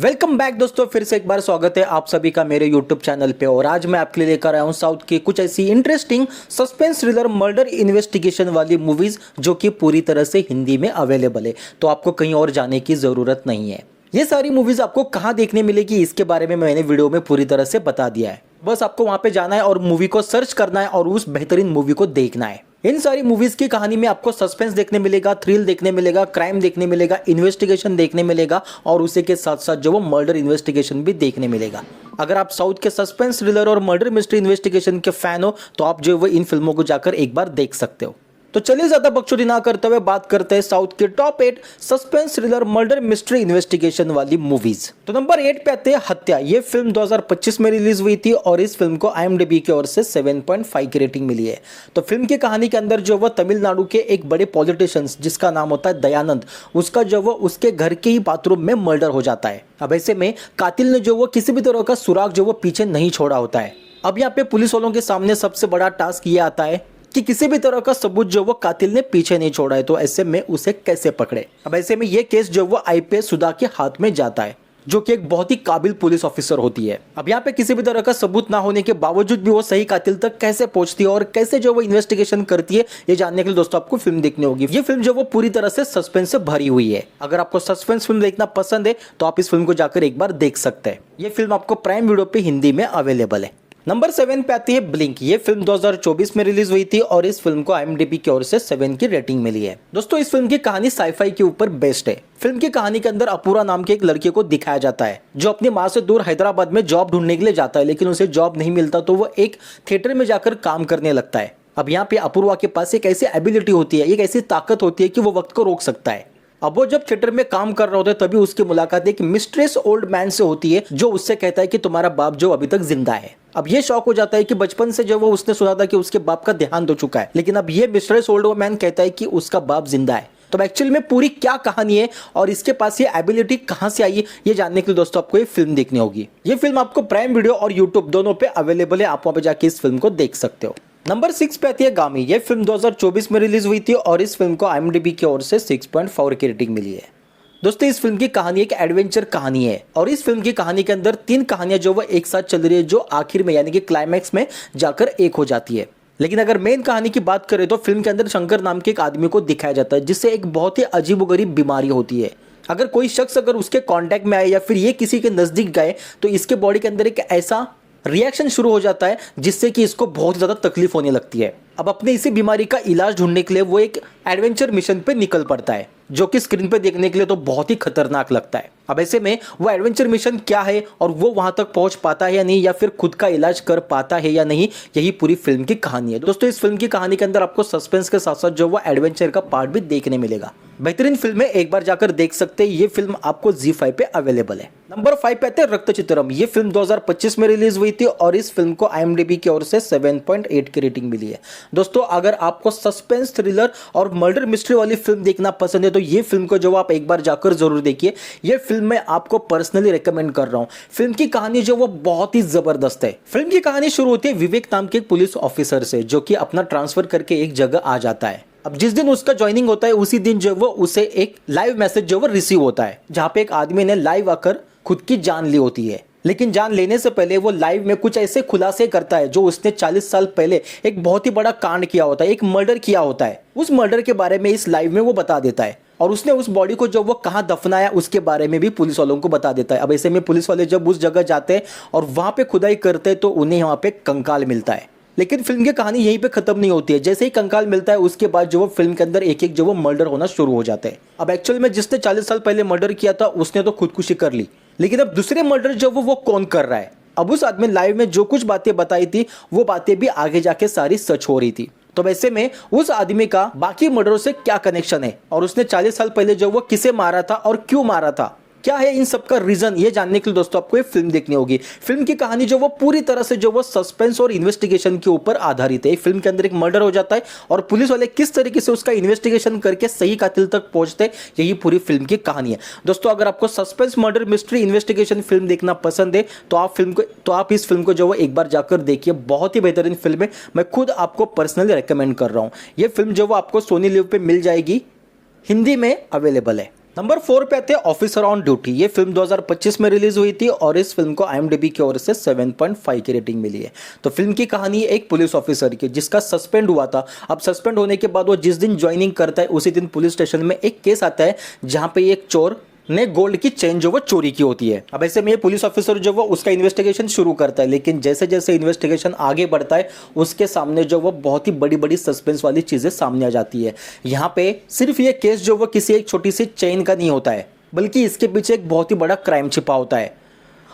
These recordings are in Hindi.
वेलकम बैक दोस्तों, फिर से एक बार स्वागत है आप सभी का मेरे यूट्यूब चैनल पे। और आज मैं आपके लिए लेकर आया हूँ साउथ की कुछ ऐसी interesting suspense thriller murder investigation वाली मूवीज जो कि पूरी तरह से हिंदी में अवेलेबल है, तो आपको कहीं और जाने की जरूरत नहीं है। ये सारी मूवीज आपको कहाँ देखने मिलेगी इसके बारे में मैंने वीडियो में पूरी तरह से बता दिया है। बस आपको वहां पे जाना है और मूवी को सर्च करना है और उस बेहतरीन मूवी को देखना है। इन सारी मूवीज की कहानी में आपको सस्पेंस देखने मिलेगा, थ्रिल देखने मिलेगा, क्राइम देखने मिलेगा, इन्वेस्टिगेशन देखने मिलेगा और उसी के साथ साथ जो वो मर्डर इन्वेस्टिगेशन भी देखने मिलेगा। अगर आप साउथ के सस्पेंस थ्रिलर और मर्डर मिस्ट्री इन्वेस्टिगेशन के फैन हो तो आप जो वो इन फिल्मों को जाकर एक बार देख सकते हो। तो चलिए ज्यादा बकचोदी ना करते हुए बात करते हैं साउथ के top 8 suspense thriller murder mystery investigation वाली मूवीज। तो नंबर 8 पे आते हैं हत्या। ये फिल्म 2025 में रिलीज हुई थी और इस फिल्म को IMDb की ओर से 7.5 की रेटिंग मिली है। तो फिल्म की कहानी के अंदर जो वो तमिलनाडु के एक बड़े पॉलिटिशियंस जिसका नाम होता है दयानंद, उसका जो वो उसके घर के ही बाथरूम में मर्डर हो जाता है। अब ऐसे में कातिल ने जो वो किसी भी तरह का सुराग जो वो पीछे नहीं छोड़ा होता है। अब यहाँ पे पुलिस वालों के सामने सबसे बड़ा टास्क ये आता है कि किसी भी तरह का सबूत जो वो कातिल ने पीछे नहीं छोड़ा है, तो ऐसे में उसे कैसे पकड़े। अब ऐसे में ये केस जो वो IPS सुधा के हाथ में जाता है जो कि एक बहुत ही काबिल पुलिस ऑफिसर होती है। अब यहाँ पे किसी भी तरह का सबूत ना होने के बावजूद भी वो सही कातिल तक कैसे पहुंचती है और कैसे जो वो इन्वेस्टिगेशन करती है, ये जानने के लिए दोस्तों आपको फिल्म देखनी होगी। ये फिल्म जो वो पूरी तरह से सस्पेंस से भरी हुई है। अगर आपको सस्पेंस फिल्म देखना पसंद है तो आप इस फिल्म को जाकर एक बार देख सकते हैं। ये फिल्म आपको प्राइम वीडियो पे हिंदी में अवेलेबल है। नंबर 7 पे आती है ब्लिंक। ये फिल्म 2024 में रिलीज हुई थी और इस फिल्म को IMDb की ओर से 7 की रेटिंग मिली है। दोस्तों इस फिल्म की कहानी साईफाई के ऊपर बेस्ड है। फिल्म की कहानी के अंदर अपूर्वा नाम के एक लड़के को दिखाया जाता है जो अपनी माँ से दूर हैदराबाद में जॉब ढूंढने के लिए जाता है, लेकिन उसे जॉब नहीं मिलता तो वो एक थिएटर में जाकर काम करने लगता है। अब यहाँ पे अपूर्वा के पास एक ऐसी एबिलिटी होती है, एक ऐसी ताकत होती है कि वो वक्त को रोक सकता है। अब वो जब थिएटर में काम कर रहा होता है तभी उसकी मुलाकात एक मिस्ट्रेस ओल्ड मैन से होती है जो उससे कहता है कि तुम्हारा बाप जो अभी तक जिंदा है। अब ये शौक हो जाता है कि बचपन से जो वो उसने सुना था कि उसके बाप का देहांत हो चुका है, लेकिन अब ये मिस्ट्रेस ओल्ड मैन कहता है कि उसका बाप जिंदा है। तो एक्चुअल में पूरी क्या कहानी है और इसके पास ये एबिलिटी कहां से आई है, ये जानने के लिए दोस्तों आपको ये फिल्म देखनी होगी। ये फिल्म आपको प्राइम वीडियो और यूट्यूब दोनों पे अवेलेबल है, आप वहां पे जाके इस फिल्म को देख सकते हो। नंबर 6 पे आती है गामी। ये फिल्म 2024 में रिलीज हुई थी और इस फिल्म को IMDb की ओर से 6.4 की रेटिंग मिली है। दोस्तों इस फिल्म की कहानी एक एडवेंचर कहानी है और इस फिल्म की कहानी के अंदर 3 कहानियां जो वो एक साथ चल रही है जो आखिर में यानी कि क्लाइमैक्स में जाकर एक हो जाती है। लेकिन अगर मेन कहानी की बात करें तो फिल्म के अंदर शंकर नाम के एक आदमी को दिखाया जाता है जिससे एक बहुत ही अजीबोगरीब बीमारी होती है। अगर कोई शख्स अगर उसके कांटेक्ट में आए या फिर ये किसी के नजदीक गए तो इसके बॉडी के अंदर एक ऐसा रिएक्शन शुरू हो जाता है जिससे कि इसको बहुत ज्यादा तकलीफ होने लगती है। अब अपने इसी बीमारी का इलाज ढूंढने के लिए वो एक एडवेंचर मिशन पे निकल पड़ता है जो कि स्क्रीन पे देखने के लिए तो बहुत ही खतरनाक लगता है। अब ऐसे में वो एडवेंचर मिशन क्या है और वो वहां तक पहुंच पाता है या नहीं, या फिर खुद का इलाज कर पाता है या नहीं, यही पूरी फिल्म की कहानी है। दोस्तों इस फिल्म की कहानी के अंदर आपको सस्पेंस के साथ साथ जो वो एडवेंचर का पार्ट भी देखने मिलेगा। बेहतरीन फिल्म है, एक बार जाकर देख सकते हैं। ये फिल्म आपको ZEE5 पे अवेलेबल है। नंबर 5 पे आते हैं रक्तचित्रम। ये फिल्म 2025 में रिलीज हुई थी और इस फिल्म को IMDb की ओर से 7.8 की रेटिंग मिली है। दोस्तों अगर आपको सस्पेंस थ्रिलर और मर्डर मिस्ट्री वाली फिल्म देखना पसंद है तो ये फिल्म को जो आप एक बार जाकर जरूर देखिए। ये फिल्म मैं आपको पर्सनली रेकमेंड कर रहा हूं। फिल्म की कहानी जो वो बहुत ही जबरदस्त है। फिल्म की कहानी शुरू होती है विवेक नाम के एक पुलिस ऑफिसर से जो कि अपना ट्रांसफर करके एक जगह आ जाता है। अब जिस दिन उसका ज्वाइनिंग होता है उसी दिन जो वो उसे एक लाइव मैसेज जो वो रिसीव होता है जहां पे एक आदमी ने लाइव आकर खुद की जान ली होती है। लेकिन जान लेने से पहले वो लाइव में कुछ ऐसे खुलासे करता है जो उसने 40 साल पहले एक बहुत ही बड़ा कांड किया होता है, एक मर्डर किया होता है। उस मर्डर के बारे में इस लाइव में वो बता देता है और उसने उस बॉडी को जो वो कहां दफनाया उसके बारे में भी पुलिस वालों को बता देता है। अब ऐसे में पुलिस वाले जब उस जगह जाते हैं और वहां पे खुदाई करते हैं तो उन्हें वहां पे कंकाल मिलता है। लेकिन फिल्म की कहानी यहीं पे खत्म नहीं होती है। जैसे ही कंकाल मिलता है उसके बाद जो वो फिल्म के अंदर एक एक जो वो मर्डर होना शुरू हो जाते हैं। अब एक्चुअल में जिसने 40 साल पहले मर्डर किया था उसने तो खुदकुशी कर ली, लेकिन अब दूसरे मर्डर जो वो कौन कर रहा है। अब उस आदमी लाइव में जो कुछ बातें बताई थी वो बातें भी आगे जाके सारी सच हो रही थी। तो वैसे में उस आदमी का बाकी मर्डरों से क्या कनेक्शन है और उसने 40 साल पहले जो वो किसे मारा था और क्यों मारा था, क्या है इन सब का रीजन, ये जानने के लिए दोस्तों आपको ये फिल्म देखनी होगी। फिल्म की कहानी जो वो पूरी तरह से जो वो सस्पेंस और इन्वेस्टिगेशन के ऊपर आधारित है। फिल्म के अंदर एक मर्डर हो जाता है और पुलिस वाले किस तरीके से उसका इन्वेस्टिगेशन करके सही कातिल तक पहुंचते, यही पूरी फिल्म की कहानी है। दोस्तों अगर आपको suspense murder mystery investigation film देखना पसंद है तो आप इस फिल्म को जो वो एक बार जाकर देखिए। बहुत ही बेहतरीन फिल्म है, मैं खुद आपको पर्सनली रेकमेंड कर रहा हूं। ये फिल्म जो वो आपको सोनी लिव पे मिल जाएगी, हिंदी में अवेलेबल है। नंबर 4 पे आते हैं ऑफिसर ऑन ड्यूटी। ये फिल्म 2025 में रिलीज हुई थी और इस फिल्म को IMDb की ओर से 7.5 की रेटिंग मिली है। तो फिल्म की कहानी एक पुलिस ऑफिसर की जिसका सस्पेंड हुआ था। अब सस्पेंड होने के बाद वो जिस दिन ज्वाइनिंग करता है उसी दिन पुलिस स्टेशन में एक केस आता है जहां पे एक चोर ने गोल्ड की चेन जो वो चोरी की होती है। अब ऐसे में ये पुलिस ऑफिसर जो वो उसका इन्वेस्टिगेशन शुरू करता है, लेकिन जैसे जैसे इन्वेस्टिगेशन आगे बढ़ता है उसके सामने जो वो बहुत ही बड़ी बड़ी सस्पेंस वाली चीजें सामने आ जाती है। यहाँ पे सिर्फ ये केस जो वो किसी एक छोटी सी चेन का नहीं होता है, बल्कि इसके पीछे एक बहुत ही बड़ा क्राइम छिपा होता है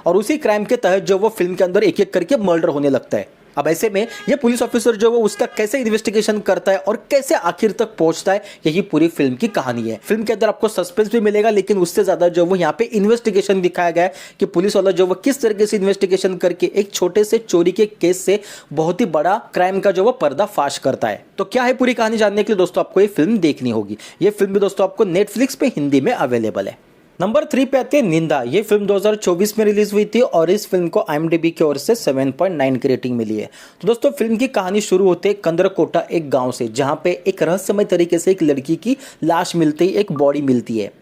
और उसी क्राइम के तहत जो वो फिल्म के अंदर एक एक करके मर्डर होने लगता है। अब ऐसे में ये पुलिस ऑफिसर जो वो उसका कैसे इन्वेस्टिगेशन करता है और कैसे आखिर तक पहुंचता है, यही पूरी फिल्म की कहानी है। फिल्म के अंदर आपको सस्पेंस भी मिलेगा, लेकिन उससे ज्यादा जो वो यहाँ पे इन्वेस्टिगेशन दिखाया गया है कि पुलिस वाला जो वो किस तरीके से इन्वेस्टिगेशन करके एक छोटे से चोरी के केस से बहुत ही बड़ा क्राइम का जो वो पर्दाफाश करता है। तो क्या है पूरी कहानी जानने के लिए दोस्तों आपको ये फिल्म देखनी होगी। ये फिल्म भी दोस्तों आपको नेटफ्लिक्स पे हिंदी में अवेलेबल है। नंबर 3 पे आते हैं निंदा। ये फिल्म 2024 में रिलीज हुई थी और इस फिल्म को IMDb की ओर से 7.9 की रेटिंग मिली है। तो दोस्तों फिल्म की कहानी शुरू होते है कंदरकोटा एक गांव से, जहां पे एक रहस्यमय तरीके से एक लड़की की लाश मिलती है, एक बॉडी मिलती है।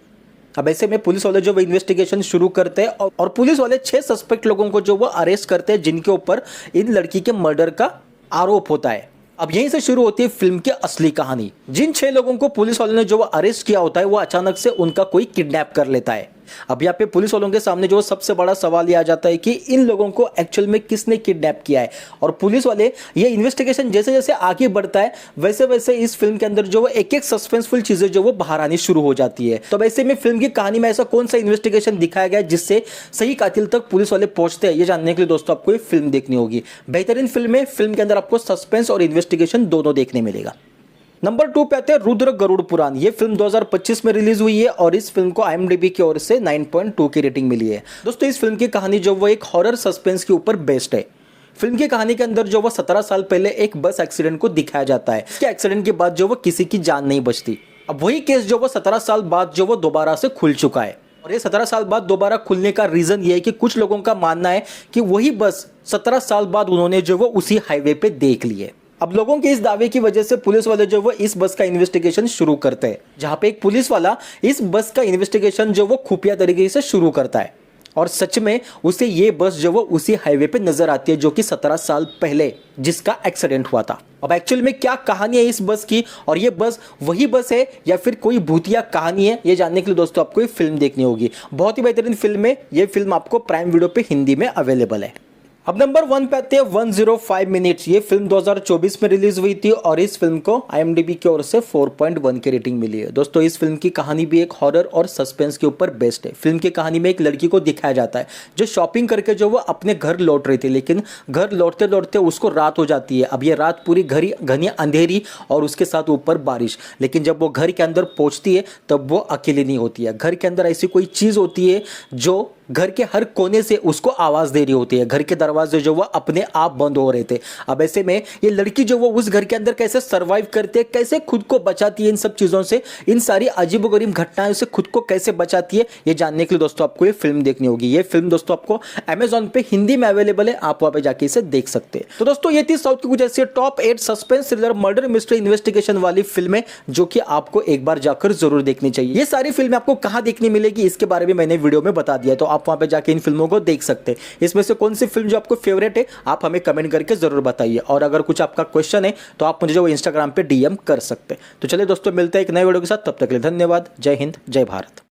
अब ऐसे में पुलिस वाले जो वो इन्वेस्टिगेशन शुरू करते हैं और पुलिस वाले 6 सस्पेक्ट लोगों को जो वो अरेस्ट करते हैं जिनके ऊपर इन लड़की के मर्डर का आरोप होता है। अब यहीं से शुरू होती है फिल्म की असली कहानी। जिन 6 लोगों को पुलिस वालों ने जो अरेस्ट किया होता है वो अचानक से उनका कोई किडनैप कर लेता है। अब यहाँ पे पुलिस वालों के सामने जो सबसे बड़ा सवाल ये आ जाता है कि इन लोगों को एक्चुअल में किसने किडनैप किया है। और पुलिस वाले ये इन्वेस्टिगेशन जैसे जैसे आगे बढ़ता है वैसे वैसे इस फिल्म के अंदर जो वो एक एक सस्पेंसफुल चीजें जो वो बाहर आनी शुरू हो जाती है। तो वैसे में फिल्म की कहानी में ऐसा कौन सा इन्वेस्टिगेशन दिखाया गया जिससे सही कातिल तक पुलिस वाले पहुंचते हैं, ये जानने के लिए दोस्तों आपको ये फिल्म देखनी होगी। बेहतरीन फिल्म है। फिल्म के अंदर आपको सस्पेंस और इन्वेस्टिगेशन दोनों देखने मिलेगा। नंबर 2 पे आते हैं रुद्र गरुड़ पुराण। ये फिल्म 2025 में रिलीज हुई है और इस फिल्म को IMDb की ओर से 9.2 की रेटिंग मिली है। दोस्तों इस फिल्म की कहानी जो वो एक हॉरर सस्पेंस के ऊपर बेस्ड है। फिल्म की कहानी के अंदर जो वो 17 साल पहले एक बस एक्सीडेंट को दिखाया जाता है। इसके एक्सीडेंट के बाद जो वो किसी की जान नहीं बचती। अब वही केस जो वो 17 साल बाद जो वो दोबारा से खुल चुका है और ये 17 साल बाद दोबारा खुलने का रीजन ये है कि कुछ लोगों का मानना है कि वही बस 17 साल बाद उन्होंने जो वो उसी हाईवे पे देख ली है। अब लोगों के इस दावे की वजह से पुलिस वाले जो वो इस बस का इन्वेस्टिगेशन शुरू करते हैं, जहां पे एक पुलिस वाला इस बस का इन्वेस्टिगेशन जो वो खुफिया तरीके से शुरू करता है और सच में उसे ये बस जो वो उसी हाईवे पे नजर आती है जो कि 17 साल पहले जिसका एक्सीडेंट हुआ था। अब एक्चुअल में क्या कहानी है इस बस की और ये बस वही बस है या फिर कोई भूतिया कहानी है, ये जानने के लिए दोस्तों आपको ये फिल्म देखनी होगी। बहुत ही बेहतरीन फिल्म है। ये फिल्म आपको प्राइम वीडियो पे हिंदी में अवेलेबल है। अब नंबर 1 पे आते हैं 105 मिनट्स। ये फिल्म 2024 में रिलीज हुई थी और इस फिल्म को IMDb की ओर से 4.1 की रेटिंग मिली है। दोस्तों इस फिल्म की कहानी भी एक हॉरर और सस्पेंस के ऊपर बेस्ड है। फिल्म की कहानी में एक लड़की को दिखाया जाता है जो शॉपिंग करके जो वो अपने घर लौट रही थी, लेकिन घर लौटते लौटते उसको रात हो जाती है। अब ये रात पूरी घनी अंधेरी और उसके साथ ऊपर बारिश, लेकिन जब वो घर के अंदर पहुंचती है तब वो अकेली नहीं होती है। घर के अंदर ऐसी कोई चीज होती है जो घर के हर कोने से उसको आवाज दे रही होती है। घर के दरवाजे जो वो अपने आप बंद हो रहे थे। अब ऐसे में ये लड़की जो वो उस घर के अंदर कैसे सरवाइव करती है, कैसे खुद को बचाती है इन सब चीजों से, इन सारी अजीबोगरीब घटनाओं से खुद को कैसे बचाती है, ये जानने के लिए दोस्तों आपको ये फिल्म देखनी होगी। ये फिल्म दोस्तों आपको Amazon पे हिंदी में अवेलेबल है, आप वहां पे जाके इसे देख सकते हैं। तो दोस्तों ये थी साउथ की कुछ ऐसी top 8 suspense thriller murder mystery investigation वाली फिल्में जो कि आपको एक बार जाकर जरूर देखनी चाहिए। ये सारी फिल्में आपको कहां देखने मिलेगी इसके बारे में मैंने वीडियो में बता दिया, तो आप वहां पे जाके इन फिल्मों को देख सकते हैं। इसमें से कौन सी फिल्म जो आपको फेवरेट है आप हमें कमेंट करके जरूर बताइए और अगर कुछ आपका क्वेश्चन है तो आप मुझे जो इंस्टाग्राम पे DM कर सकते हैं। तो चलिए दोस्तों मिलते हैं एक नए वीडियो के साथ, तब तक के लिए धन्यवाद। जय हिंद, जय भारत।